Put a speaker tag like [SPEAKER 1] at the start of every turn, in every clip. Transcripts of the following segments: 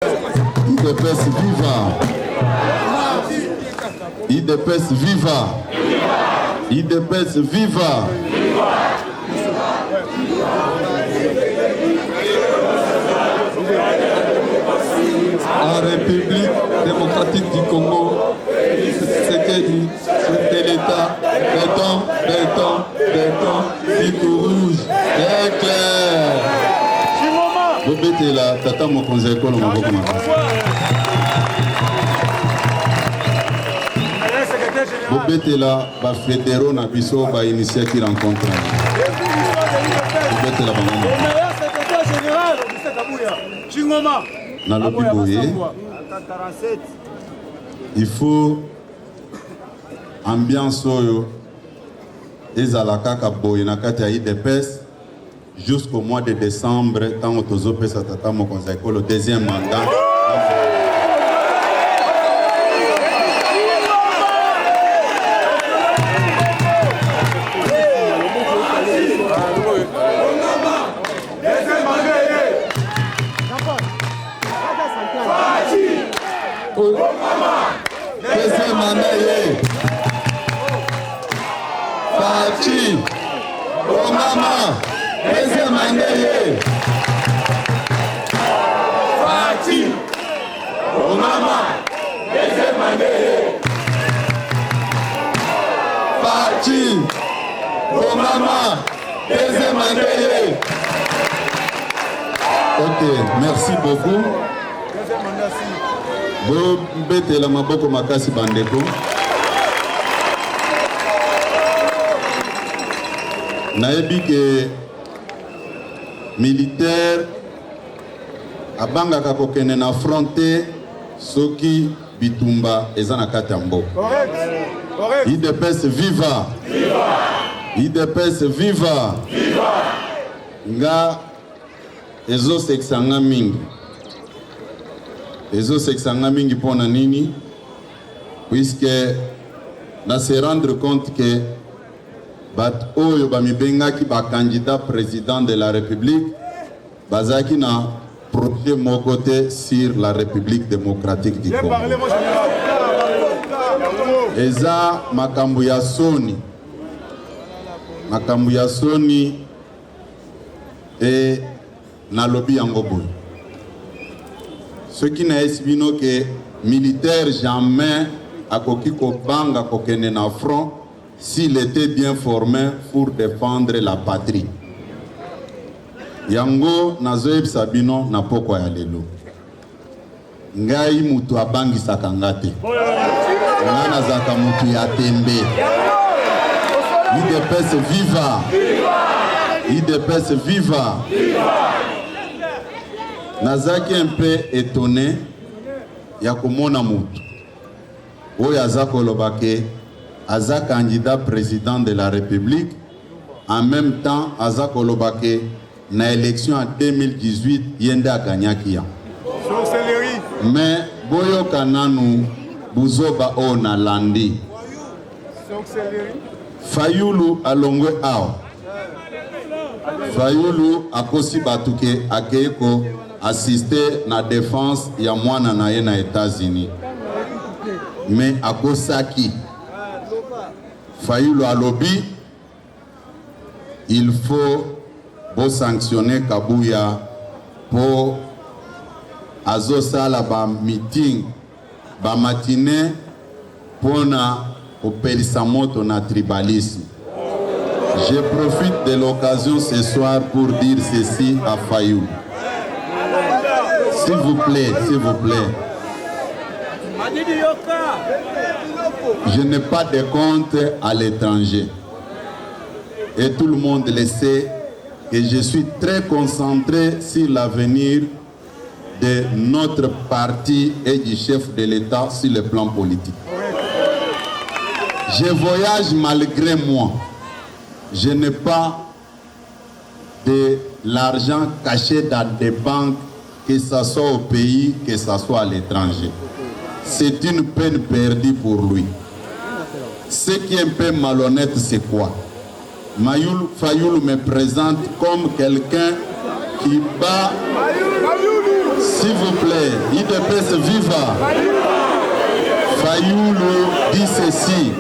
[SPEAKER 1] IDPS viva! IDPS viva! IDPS viva! En République démocratique du Congo, Tshisekedi, chef de l'État, béton, fil rouge, très clair. Vous mettez là, tata mon conseil, quoi, on va vous mettez là, bah fédéraux na biso, bah initiative rencontre. Vous mettez là, il faut ambiance oyo ezalaka ka boye na kati ya IDPS jusqu'au mois de décembre tant tozopesa tata mokonzi ekolo deuxième mandat. Ok, merci beaucoup. Bon, bête la maboko makasi bandeko. Naebi que militaire abanga kakokene na fronté soki bitumba ezana katambo. IDPS viva! IDPS viva! Nga ezo seksanga mingi pona nini puisque na se rendre compte que bat oyo bamibengaki ba candidat président de la République bazaki na projet mon côté sur la République démocratique du Congo. Eza makambo ya soni et na lobby yango boy. Ce qui n'a esbino que militaire jamais akoki ko banga kokene na front s'il était bien formé pour défendre la patrie. Yango nazoeb sabino na poko ya lelo. Ngai mutu abangi sakangate. Ngana zaka mutu ya tembe. IDPS viva! IDPS viva! Nazaki un peu étonné ya komona mutu oyo aza kolobake aza candidat président de la République, en même temps aza kolobake na élection en 2018 yende akanyaki ya. Mais boyo kananu buzoba o na landi Fayulu alongwe ao Fayulu akosi batuke akeko assister na défense ya mwana na ye na États-Unis. Mais akosaki Fayulu alobi il faut sanctionner Kabuya pour azosala ba meeting ba matinée pona opelisa moto na tribalisme. Je profite de l'occasion ce soir pour dire ceci à Fayulu. S'il vous plaît, je n'ai pas de compte à l'étranger. Et tout le monde le sait que je suis très concentré sur l'avenir de notre parti et du chef de l'État sur le plan politique. Je voyage malgré moi. Je n'ai pas de l'argent caché dans des banques, que ce soit au pays, que ce soit à l'étranger. C'est une peine perdue pour lui. Ce qui est un peu malhonnête, c'est quoi? Fayulu me présente comme quelqu'un qui bat S'il vous plaît, IDPS viva. Fayoulou dit ceci.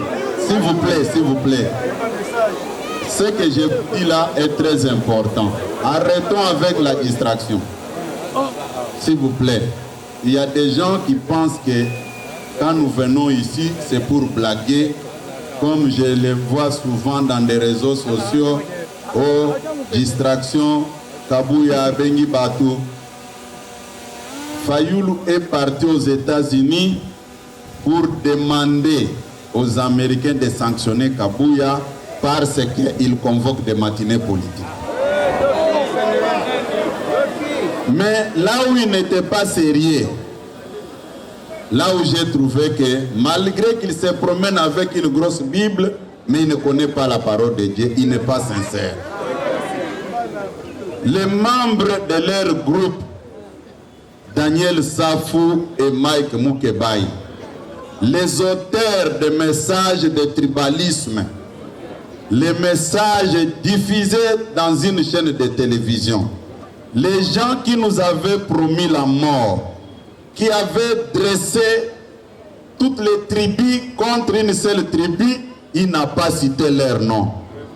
[SPEAKER 1] S'il vous plaît, s'il vous plaît. Ce que je dis là est très important. Arrêtons avec la distraction. S'il vous plaît. Il y a des gens qui pensent que quand nous venons ici, c'est pour blaguer, comme je les vois souvent dans des réseaux sociaux. Oh, distraction, Kabouya, Bengi Batou. Fayoulou est parti aux États-Unis pour demander aux Américains de sanctionner Kabouya parce qu'il convoque des matinées politiques. Mais là où il n'était pas sérieux, là où j'ai trouvé que malgré qu'il se promène avec une grosse Bible, mais il ne connaît pas la parole de Dieu, il n'est pas sincère. Les membres de leur groupe, Daniel Safou et Mike Mukebai, les auteurs de messages de tribalisme, les messages diffusés dans une chaîne de télévision, les gens qui nous avaient promis la mort, qui avaient dressé toutes les tribus contre une seule tribu, il n'a pas cité leur nom.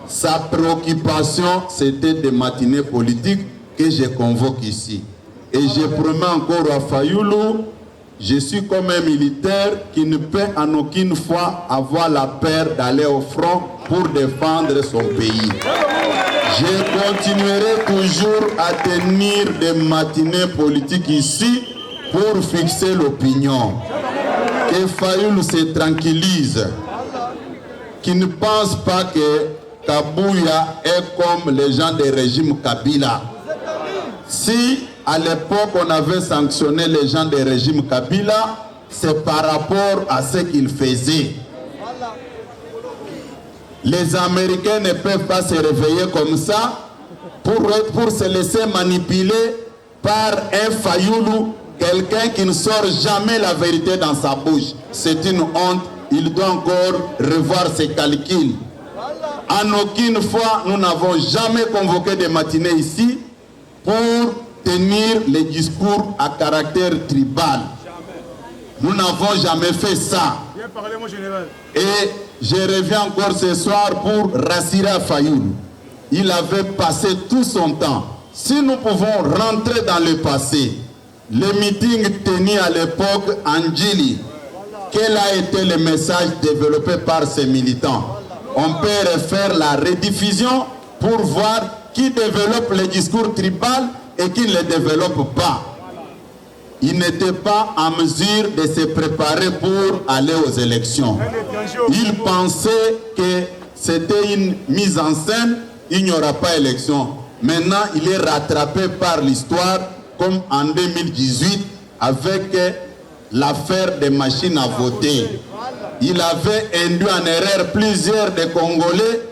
[SPEAKER 1] Sa préoccupation, c'était des matinées politiques que je convoque ici. Et je promets encore à Fayoulou, je suis comme un militaire qui ne peut en aucune fois avoir la peur d'aller au front pour défendre son pays. Je continuerai toujours à tenir des matinées politiques ici pour fixer l'opinion. Que Fayoulou se tranquillise, qu'il ne pense pas que Kabouya est comme les gens des régimes Kabila. Si à l'époque on avait sanctionné les gens des régimes Kabila, c'est par rapport à ce qu'ils faisaient. Les Américains ne peuvent pas se réveiller comme ça pour se laisser manipuler par un Fayoulou, quelqu'un qui ne sort jamais la vérité dans sa bouche. C'est une honte, il doit encore revoir ses calculs. En aucune fois, nous n'avons jamais convoqué des matinées ici pour tenir les discours à caractère tribal. Nous n'avons jamais fait ça.
[SPEAKER 2] Bien parlé, mon général.
[SPEAKER 1] Et je reviens encore ce soir pour rassurer à Fayoulou. Il avait passé tout son temps. Si nous pouvons rentrer dans le passé, les meetings tenus à l'époque en Djili, quel a été le message développé par ces militants? On peut refaire la rediffusion pour voir qui développe les discours tribal et qui ne les développe pas. Il n'était pas en mesure de se préparer pour aller aux élections. Il pensait que c'était une mise en scène, il n'y aura pas élection. Maintenant, il est rattrapé par l'histoire, comme en 2018, avec l'affaire des machines à voter. Il avait induit en erreur plusieurs des Congolais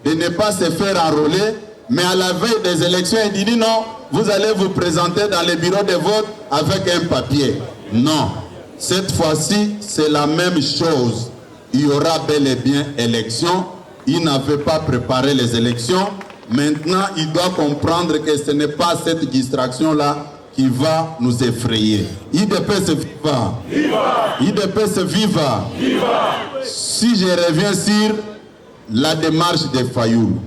[SPEAKER 1] de ne pas se faire enrôler, mais à la veille des élections, il dit non, vous allez vous présenter dans les bureaux de vote avec un papier. Non, cette fois-ci, c'est la même chose. Il y aura bel et bien élection. Il n'avait pas préparé les élections. Maintenant, il doit comprendre que ce n'est pas cette distraction-là qui va nous effrayer. IDPS viva! Viva! IDPS viva! Viva! Si je reviens sur la démarche de Fayoulou,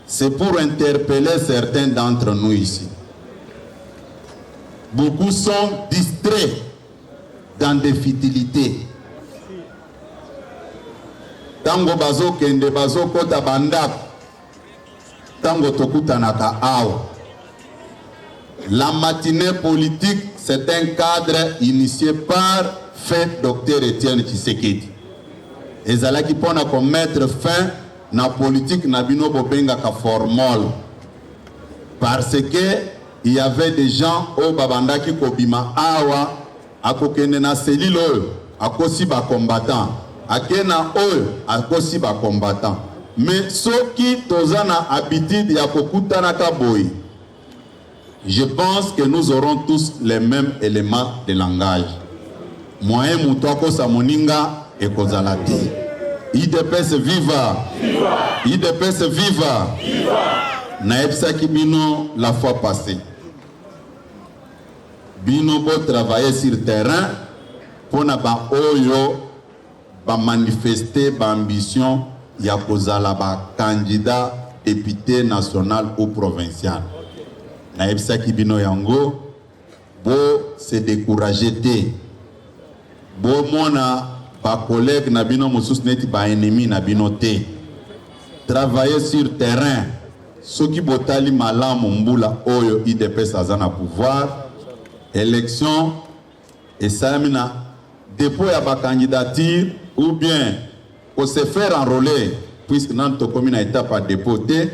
[SPEAKER 1] c'est pour interpeller certains d'entre nous ici. Beaucoup sont distraits dans des futilités. Tango bazo kende bazo kota bandap. Tango tokutanaka awa. La matinée politique, c'est un cadre initié par fait Dr Etienne Tshisekedi. Ezala qui pona pour mettre fin na politique na bino bobenga ka formol. Parce que il y avait des gens au babandaki kobima awa akokende na selilo akosi ba combattant. Akena oyo akosi ba combattant. Mais ceux qui tozana habitude ya kokutana ka boy. Je pense que nous aurons tous les mêmes éléments de langage. Moyen mutoko sa moninga et kozalati. IDPS viva! Viva! IDPS viva! Viva! Naepsa Kibino la fois passée. bino bo travailler sur terrain pour na ba oyo ba manifester ba ambition ya kozala ba candidat député national ou provincial. Na yebisa ki bino yango bo se décourager te. Bo mona ba collègue na bino mosusu neti ba ennemi na bino te. Travailler sur terrain. Ce qui botali malamu mbula oyo IDPS azana pouvoir. Élection et samina dépôt ya ba candidature ou bien pour se faire enrôler puisque dans notre commune a étape à dépoter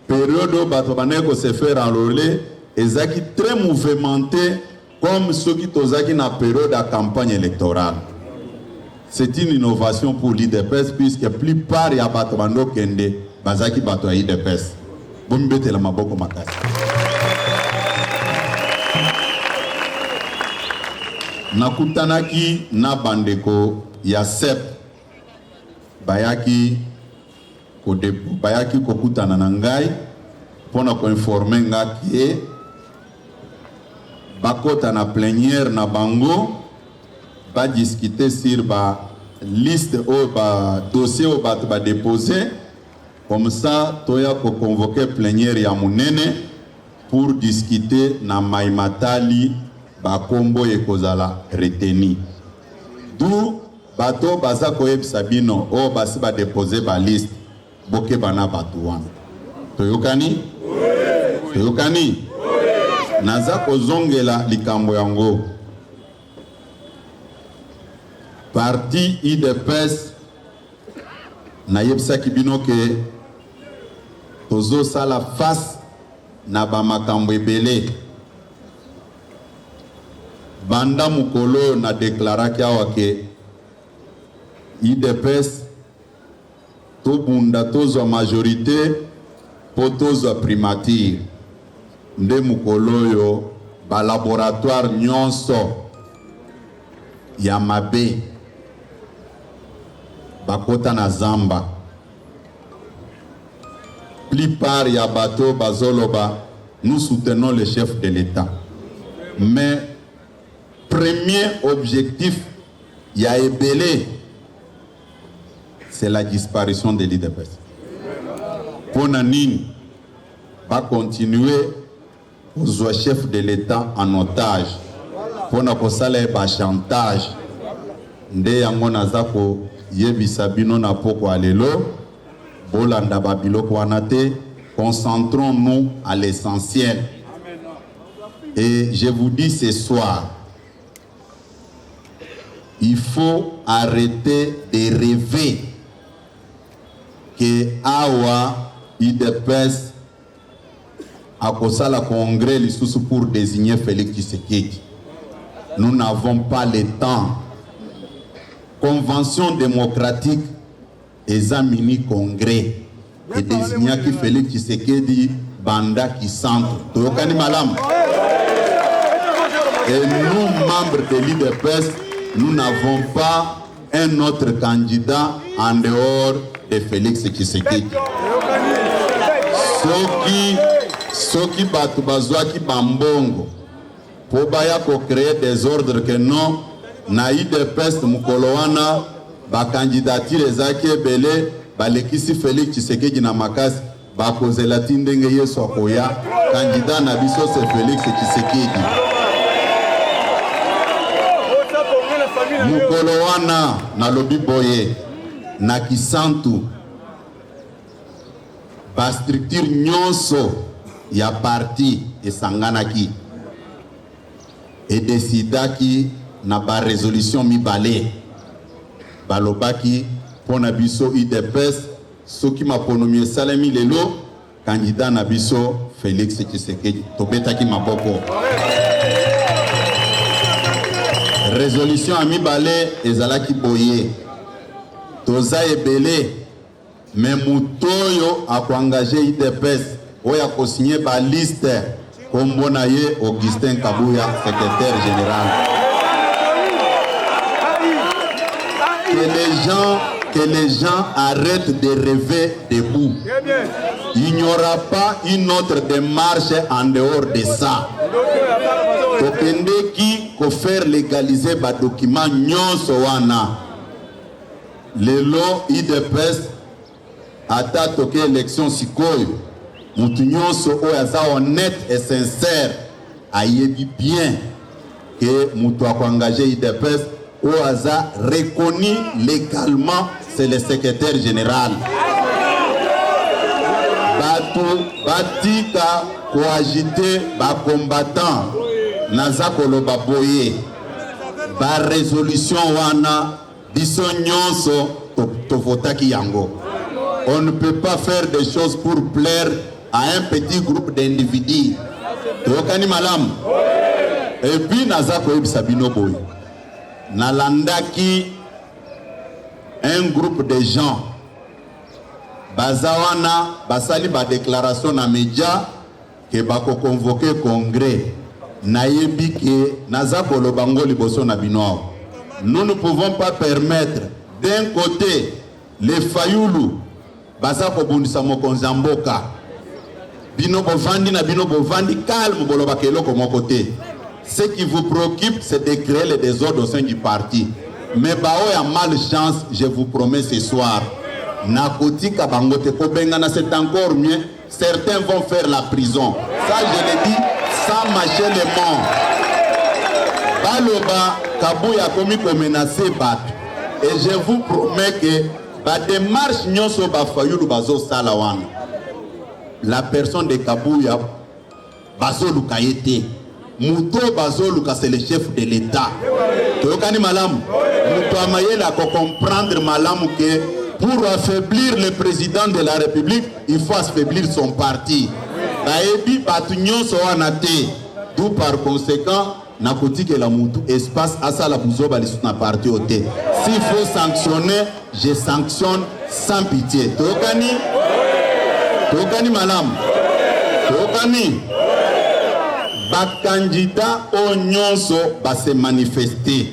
[SPEAKER 1] période où bato baneko se faire enrôler ezaki très mouvementé comme ceux qui tozaki na période de campagne électorale. C'est une innovation pour l'IDPS puisque la plupart ya bato bando kende bazaki bato ya IDPS. Bombete la maboko makasi. Nakutanaki na bandeko ya SEP bayaki kokutana na ngai pona ko informer ngaki bakota na plénière na bango ba discuter sur ba liste ou ba dossier ou ba déposer comme ça toya ko convoquer plénière ya munene pour discuter na maimatali ba kombo ekozala reteni. D'où bato baza koyebisa bino o basi ba déposer ba liste boke bana bato wana. Toyokani? Toyokani? Naza kozongela likambo yango. Parti IDPS na yebisa kibino ke tozo sala face na ba makambo ebele. Banda mukolo na deklaraki awa ke IDPS to bunda tozwa majorité po tozwa primature. Nde mukolo yo ba laboratoire nyonso ya mabe bakota na zamba. Plupart ya bato bazoloba nous soutenons le chef de l'État. Mais premier objectif ya ebele c'est la disparition de l'IDPS. Pona nini va continuer aux chefs de l'État en otage. Pona kosala ba chantage. Nde yango nazako yebisa bino na poko alelo bolanda babiloko wana te. Concentrons-nous à l'essentiel. Et je vous dis ce soir, il faut arrêter de rêver que Awa IDPS a causé le congrès pour désigner Félix Tshisekedi. Nous n'avons pas le temps. Convention démocratique examini congrès et désigner qui Félix Tshisekedi banda qui centre. Toyokani malam. Et nous, membres de l'IDPS, nous n'avons pas un autre candidat en dehors de Félix Tshisekedi. Soki batu bazwaki bambongo po baya ko créer des ordres que non na IDPS mukolo wana ba candidature ezaki ebele balekisi Félix Tshisekedi na makasi bakozela tindenge yeso akoya candidat na biso c'est Félix Tshisekedi. Mukolo wana na lobi boye na kisantu ba structure nyonso ya parti esanganaki et décidaki na ba résolution mibale balobaki pona biso IDPS soki maponomi esalemi lelo candidat na biso Félix Tshisekedi tobetaki maboko. Résolution à mibale ezalaki boye toza ebele mais mutoyo a engagé IDPS oya ko signer ba liste kombo na ye Augustin Kabuya secrétaire général. Que les gens arrêtent de rêver debout. Il n'y aura pas une autre démarche en dehors de ça. tokendeki ko faire légaliser ba document nyonso wana. Lelo IDPS ata toke élection sikoyo mutu nyonso oyo aza honnête et sincère ayebi bien que mutu akoengagé IDPS oyo aza reconnu légalement, c'est le secrétaire général. Batu batika coagité ba combattant naza koloba boye ba résolution wana biso nyonso to votaki yango. On ne peut pas faire des choses pour plaire à un petit groupe d'individus. Tokani malam. Et puis naza koyebisa bino boye. Nalandaki un groupe de gens. Bazawana basali ba déclaration na média que bako convoquer congrès. Nayebi ke naza koloba ngo liboso na bino. Nous ne pouvons pas permettre d'un côté les Fayoulou baza ko bundisa mokonzi mboka. Bino bovandi na bino bovandi calme boloba keloko mon côté. Ce qui vous préoccupe, c'est de créer le désordre au sein du parti. Mais bao ya malchance, je vous promets ce soir. Nakotika bangote kobengana, c'est encore mieux. Certains vont faire la prison. Ça, je le dis sans mâcher les mots. Baloba, Kabouya komi ko menacer bat. Et je vous promets que ba démarche nyonso ba Fayulu bazo salawana. La personne de Kabouya bazo lukayete. Mouto Bazoluka, c'est le chef de l'État. Tokani malam. Mouto Amayela ko comprendre malam que pour affaiblir le président de la République, il faut affaiblir son parti. Baebi batunyo so anate. D'où par conséquent, nakoti que la moutou espace asa la bouzo balisuna parti oté. S'il faut sanctionner, je sanctionne sans pitié. Tokani malam. Tokani. Ba candidat au nyonso ba se manifester.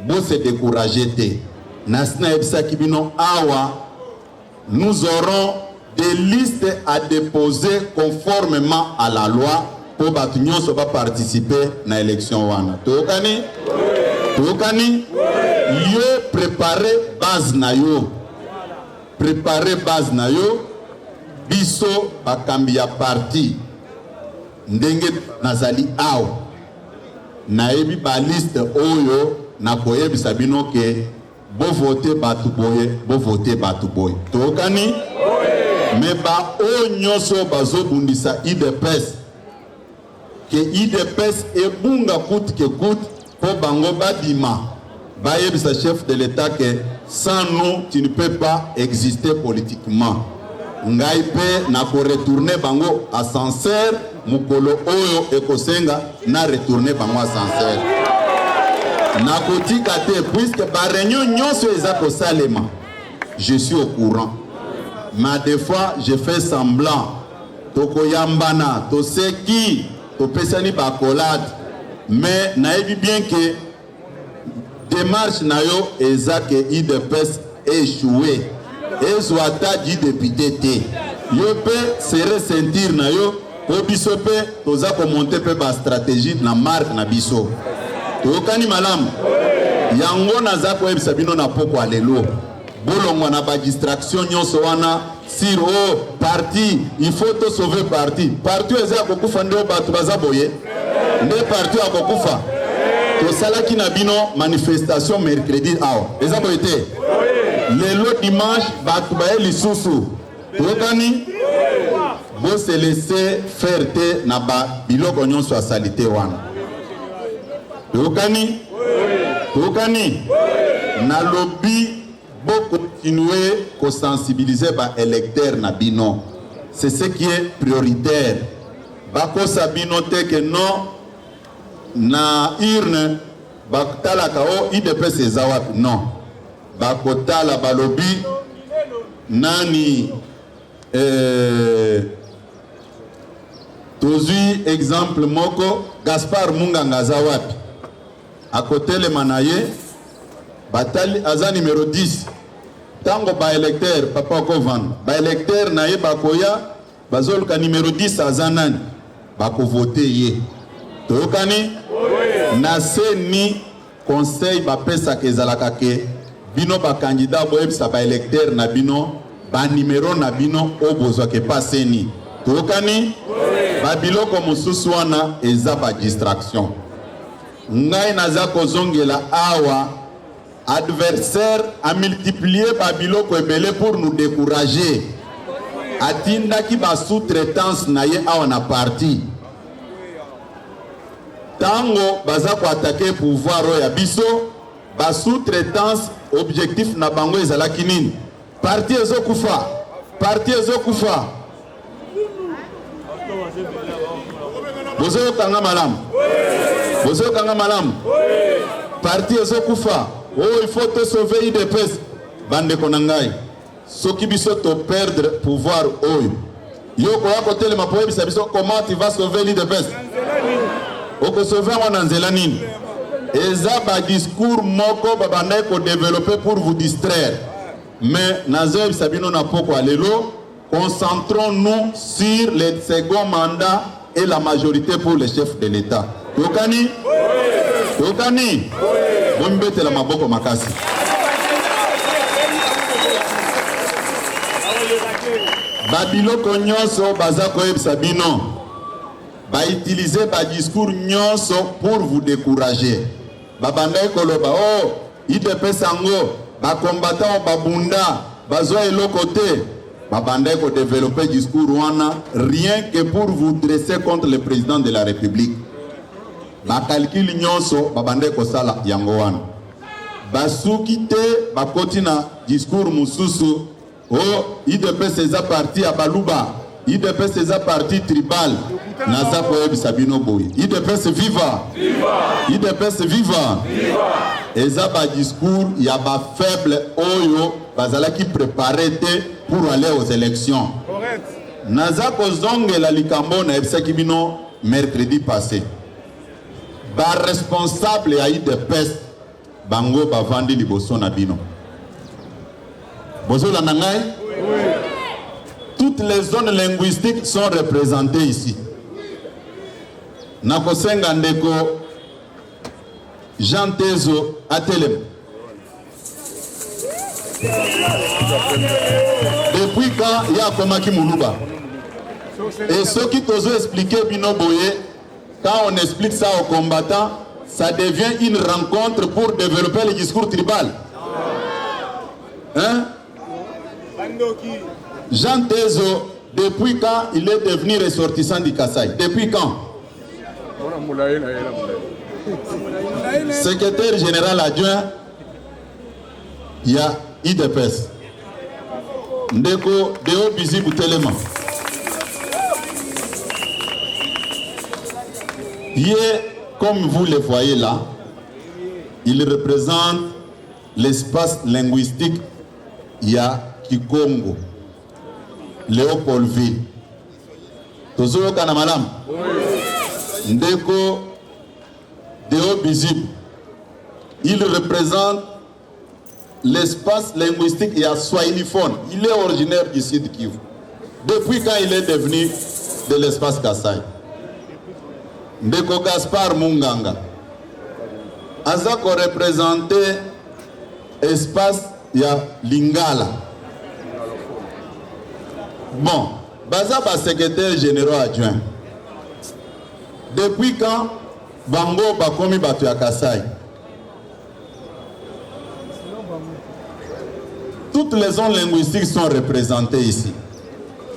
[SPEAKER 1] Bo se décourager. Nasna ebisa kibino awa. Nous aurons des listes à déposer conformément à la loi pour ba nyonso ba participer na élection wana. Tokani? Tokani? Lieu préparer base na yo. Préparer base na yo. Biso ba kambia parti. Ndenge nazali aw naebi ba liste oyo na koyebisa bino ke bo voter batu boye tokani me ba o nyonso bazobundisa IDPS ke IDPS ebunga coûte que coûte po bango badima bayebisa chef de l'État que sans nous tu ne peux pas exister politiquement. Ngai pe na ko retourner bango à sincère mukolo oyo ekosenga na retourner bango à sincère. Na kotika te puisque ba réunion nyonso ezako salema. Je suis au courant. Mais des fois je fais semblant toko yambana to seki to pesani ba kolade mais naebi bien que démarche na yo ezake IDPS échoué. Et soit dit député T. Yo pe serait sentir na yo po biso pe toza ko monter pe ba stratégie na marque na biso. Tokani malam. Yango naza ko ebisa bino na poko alelo. Bolongo na ba distraction nyonso wana sur parti, il faut te sauver parti. Parti eza ko kufa ndo batu baza boye. Nde parti akokufa. To sala ki na bino manifestation mercredi awa. Eza ko été le dimanche, Batoubaye Lissoussou. Tokani, vous se laissez faire te naba biloko nyonso a salité wana. Tokani, na lobby bo continuer ko sensibiliser ba électeurs na bino. C'est ce qui est prioritaire. Bako sabino te que non na urne bakutala kao IDPS ezawapi non. Bakota la balobi nani tozui exemple moko Gaspard Munganga zawapi à côté le manaye batali aza numéro 10 tango ba électeur papa kovan ba électeur naye bakoya bazoluka numéro 10 aza nani bako voter ye Tokani na seni conseil ba pesa kezalaka ke bino ba candidat boyebisa ba électeur na bino ba numéro na bino obozwa ke paseni. Tokani ba biloko mosusu wana eza ba distraction. Ngai naza kozongela awa adversaire a multiplié ba biloko ebele pour nous décourager. Atinda ki ba sous-traitance na ye awa na parti. Tango baza ko attaquer pouvoir ya biso ba sous-traitance objectif na bango ezalaki nini? Parti ezokufa. Parti ezokufa. Bozo kanga malam. Bozo kanga malam. Parti ezokufa. Oh, il faut te sauver IDPS. Bande konangai. Soki biso to perdre pouvoir oyo. Yoko yako tele mapoe biso comment tu vas sauver l'IDPS? Oko sauver wana nzela nini? Eza ba discours moko babandai ko développer pour vous distraire. Mais nazo sabino na poko alelo, concentrons-nous sur le second mandat et la majorité pour le chef de l'État. Tokani? Tokani? Bombete la maboko makasi. Babiloko nyonso baza koyebisa bino. Ba utiliser ba discours nyonso pour vous décourager. Babandai koloba oh IDP sango ba combattant babunda bazwa eloko te. Babandai ko développer discours wana rien que pour vous dresser contre le président de la République. Ba calcul nyonso babandai ko sala yango wana. Basuki te bakoti na discours mususu oh IDP seza parti à Baluba. IDP seza parti tribal. Naza koyebi sabino boy. IDPS viva. IDPS viva. Eza ba discours ya ba faible oyo bazala ki préparé pour aller aux élections. Correct. Naza kozonge la likambo na ebisaki bino mercredi passé. Ba responsable ya IDPS bango bavandi liboso na bino. Bozo la nangai? Oui. Toutes les zones linguistiques sont représentées ici. Nakosenga ndeko Jean Tezo Atelem. Depuis quand il y a Komaki Moulouba? Et ce qui t'ose expliquer Bino Boye, quand on explique ça aux combattants, ça devient une rencontre pour développer le discours tribal. Hein? Jean Tezo, depuis quand il est devenu ressortissant du Kassai? Depuis quand? Secrétaire général adjoint, il y a IDPS. Ndeko Deo Bizi Boutelema. Comme vous le voyez là, il représente l'espace linguistique. Il y a Kikongo, Léopoldville. Tozo Kanamalam. Ndeko Deo Bizib, il représente l'espace linguistique et à Swahiliphone. Il est originaire du Sud Kivu. Depuis quand il est devenu de l'espace Kassai? Ndeko Gaspard Munganga. Azako représenté espace ya Lingala. Bon, Bazaba secrétaire général adjoint. Depuis quand Bango Bakomi Batu ya Kassai? Toutes les zones linguistiques sont représentées ici.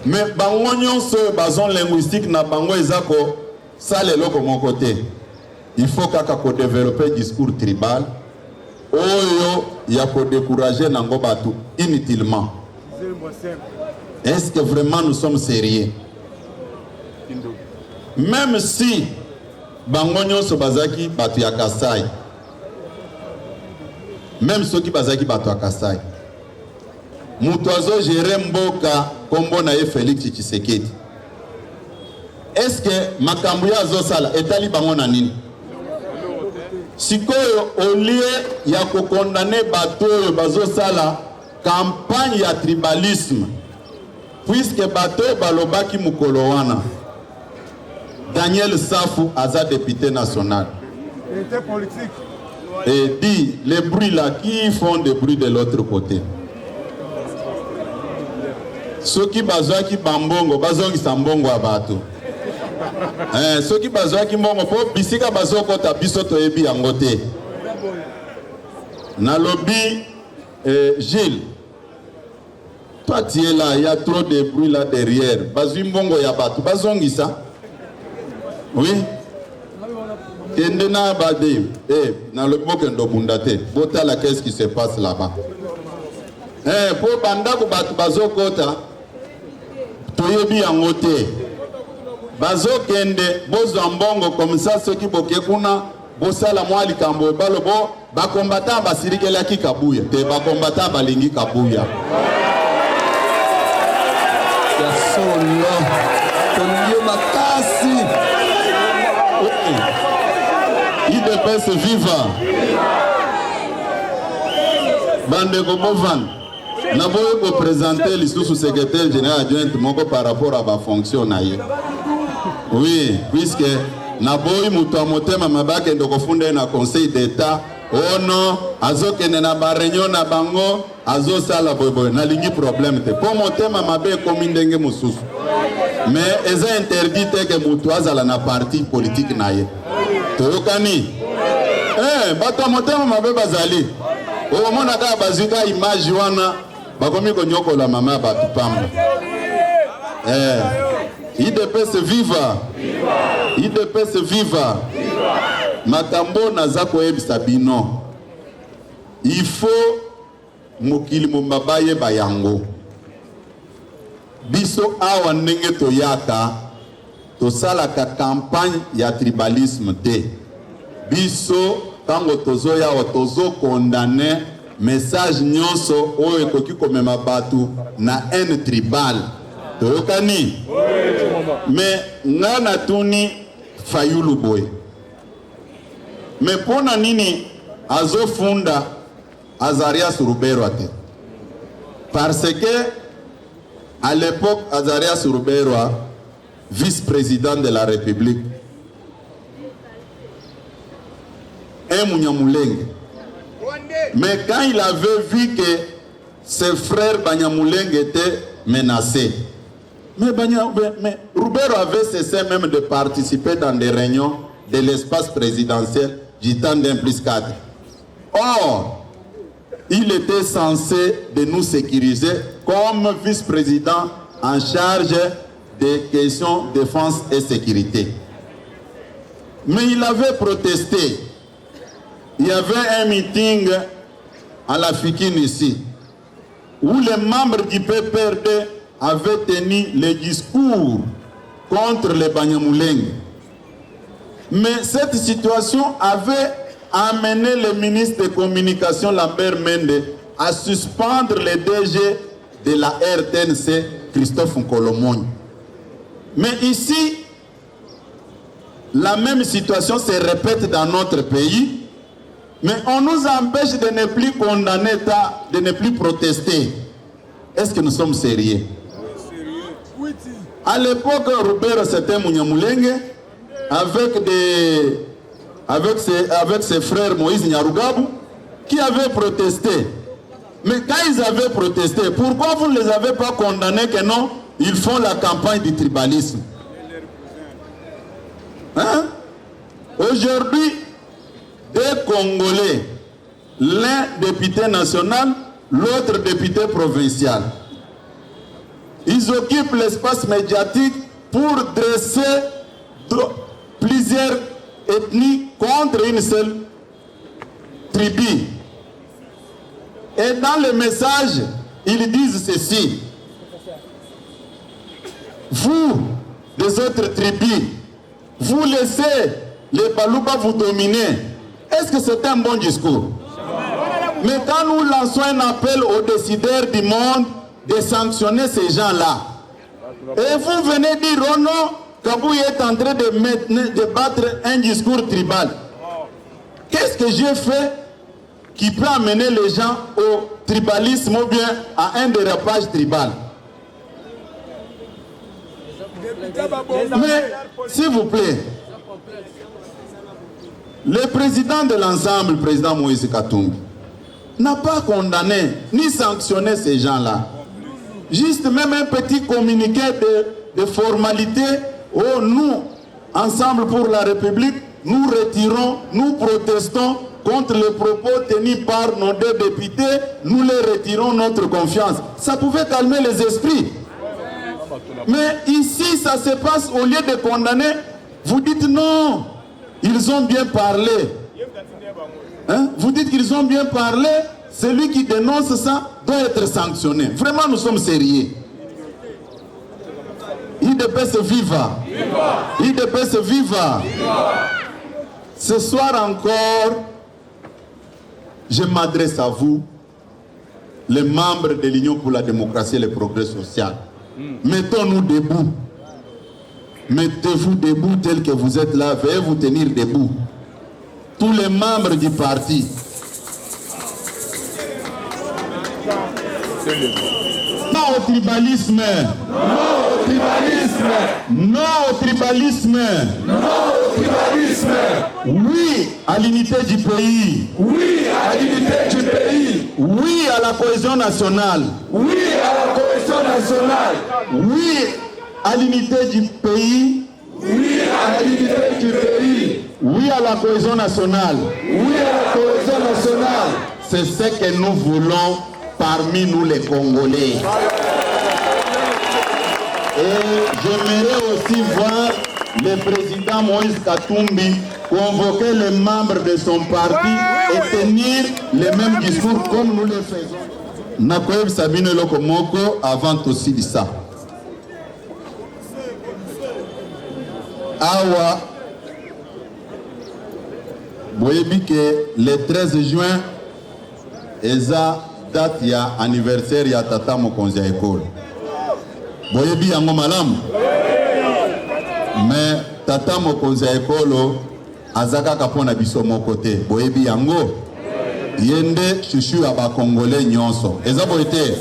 [SPEAKER 1] Mais Bango nyonso bazon linguistique na Bango ezako sale loko mon côté. Il faut kaka ko développer discours tribal. Oyo ya ko décourager nango batu inutilement. Est-ce que vraiment nous sommes sérieux? Même si Bangonyo Sobazaki batu ya Kassai, même ceux qui bazaki batu ya Kassai, Mutoazo Jeremboka Kombo na ye Félix Tshisekedi. Est-ce que makambu ya zosala etali bango na nini? Sikoyo au lieu ya ko condamner bato yo bazosala campagne ya tribalisme, puisque bato balobaki mukolo wana Daniel Safou, Aza député national.
[SPEAKER 2] Il était politique.
[SPEAKER 1] Et dit, les bruits là, qui font des bruits de l'autre côté? Ceux qui bazwa qui bambongo, bazongi sambongo abato. Ceux qui bazwa qui mbongo, po bisika bazoko ta bisoto ebi angote. Na lobby, Gilles, toi tu es là, il y a trop de bruit là derrière. Bazwi mbongo ya bato, bazongi ça? Oui? Kendena bade, dans le bokendo bundate, botala qu'est-ce qui se passe là-bas? Pour bandako batu bazokota, toyebi yangote. Bazokende, bozambongo comme ça, ceux qui bokekuna, bosala mwali kambo, balobo, bakombata basirikela ki kabuya, te bakombata balingi kabuya.
[SPEAKER 3] Ya solo, tonyo makasi.
[SPEAKER 1] IDPS viva. Bande Gobovan. N'a pas présenter le sous-secrétaire général adjoint moko par rapport à ma fonction naïe. Oui, puisque n'a pas eu mutamotema mabake ndoko funda na conseil d'état. Oh non, azo kene na ba réunion na bango, azo sala boy na lingi problème te. Pour motema mabe comme ndenge mususu. Mais eza interdit que mutu azala na parti politique naïe. Toyokani. Bato motema mabe bazali. O mona ka bazika image wana bakomi konyoko la mama batu pamba. IDPS viva. IDPS viva. Makambo nazako ebisa bino. Il faut mokili mumbabaye bayango. Biso awa ndenge toyaka tosalaka campagne ya tribalisme te. Biso tango tozo ya tozo condamner message nyonso oyo ekoki komema batu na haine tribal. Toyokani? Mais ngana tuni Fayulu boy. Mais pona nini azo funda Azarias Rubero ate? Parce que à l'époque Azarias Rubero, vice-président de la République, un Munyamulenge. Mais quand il avait vu que ses frères Banyamulenge étaient menacés, mais Rubero avait cessé même de participer dans des réunions de l'espace présidentiel du temps d'un plus 4. Or, il était censé de nous sécuriser comme vice-président en charge des questions de défense et sécurité. Mais il avait protesté. Il y avait un meeting à la Fikine ici, où les membres du PPRD avaient tenu les discours contre les Banyamulenge. Mais cette situation avait amené le ministre de Communication Lambert Mende à suspendre le DG de la RTNC, Christophe Nkolomogne. Mais ici, la même situation se répète dans notre pays, mais on nous empêche de ne plus condamner, de ne plus protester. Est-ce que nous sommes sérieux? À l'époque, Robert c'était Munyamulenge avec ses frères Moïse Nyarugabu qui avaient protesté. Mais quand ils avaient protesté, pourquoi vous ne les avez pas condamnés que non, ils font la campagne du tribalisme? Hein? Aujourd'hui, deux Congolais, l'un député national, l'autre député provincial, ils occupent l'espace médiatique pour dresser plusieurs ethnies contre une seule tribu. Et dans le message, ils disent ceci: vous, des autres tribus, vous laissez les Baluba vous dominer. Est-ce que c'est un bon discours? Mais quand nous lançons un appel aux décideurs du monde de sanctionner ces gens-là, et vous venez dire, oh non, Kabouye est en train de battre un discours tribal. Qu'est-ce que j'ai fait qui peut amener les gens au tribalisme ou bien à un dérapage tribal? Mais, s'il vous plaît, le président de l'ensemble, le président Moïse Katumbi, n'a pas condamné ni sanctionné ces gens-là. Juste même un petit communiqué de formalité. Oh, nous, ensemble pour la République, nous retirons, nous protestons contre les propos tenus par nos deux députés, nous les retirons notre confiance. Ça pouvait calmer les esprits. Mais ici, ça se passe, au lieu de condamner, vous dites non, ils ont bien parlé. Hein? Vous dites qu'ils ont bien parlé, celui qui dénonce ça doit être sanctionné. Vraiment, nous sommes sérieux. IDPS viva. IDPS viva. Ce soir encore, je m'adresse à vous, les membres de l'Union pour la démocratie et le progrès social. Mettons-nous debout. Mettez-vous debout tel que vous êtes là. Veuillez vous tenir debout. Tous les membres du parti. Non au tribalisme.
[SPEAKER 3] Non au tribalisme.
[SPEAKER 1] Non au tribalisme.
[SPEAKER 3] Non au tribalisme.
[SPEAKER 1] Oui à l'unité du pays.
[SPEAKER 3] Oui à l'unité du pays.
[SPEAKER 1] Oui à la cohésion nationale.
[SPEAKER 3] Oui à la cohésion nationale.
[SPEAKER 1] Oui à l'unité du pays.
[SPEAKER 3] Oui à l'unité du pays.
[SPEAKER 1] Oui à la cohésion nationale.
[SPEAKER 3] Oui à la cohésion nationale.
[SPEAKER 1] C'est ce que nous voulons parmi nous les Congolais. Et j'aimerais aussi voir le président Moïse Katumbi convoquer les membres de son parti et tenir les mêmes discours comme nous le faisons. Nakoyebi Sabine Lokomoko avant aussi de ça. Awa boyebi que le 13 juin eza date ya anniversaire ya tata mokonzi ya ekolo. Boyebi yango malamu. Mais tata mokonzi ya ekolo azaka kapona biso moko te. Boyebi yango yende chouchou ya ba Congolais nyonso. Eza boyete.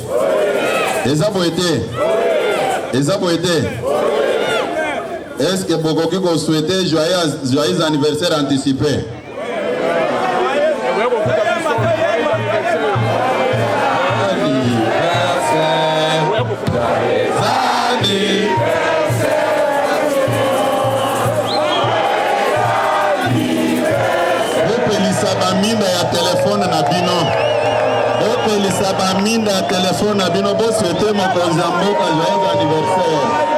[SPEAKER 1] Eza boyete. Eza boyete. Est-ce que bokoki ko souhaiter joyeux anniversaire anticipé? Minda ya telefone na bino. Bopelisa ba minda ya telefone na bino bo souhaiter mokonzi ya mboka joyeux anniversaire.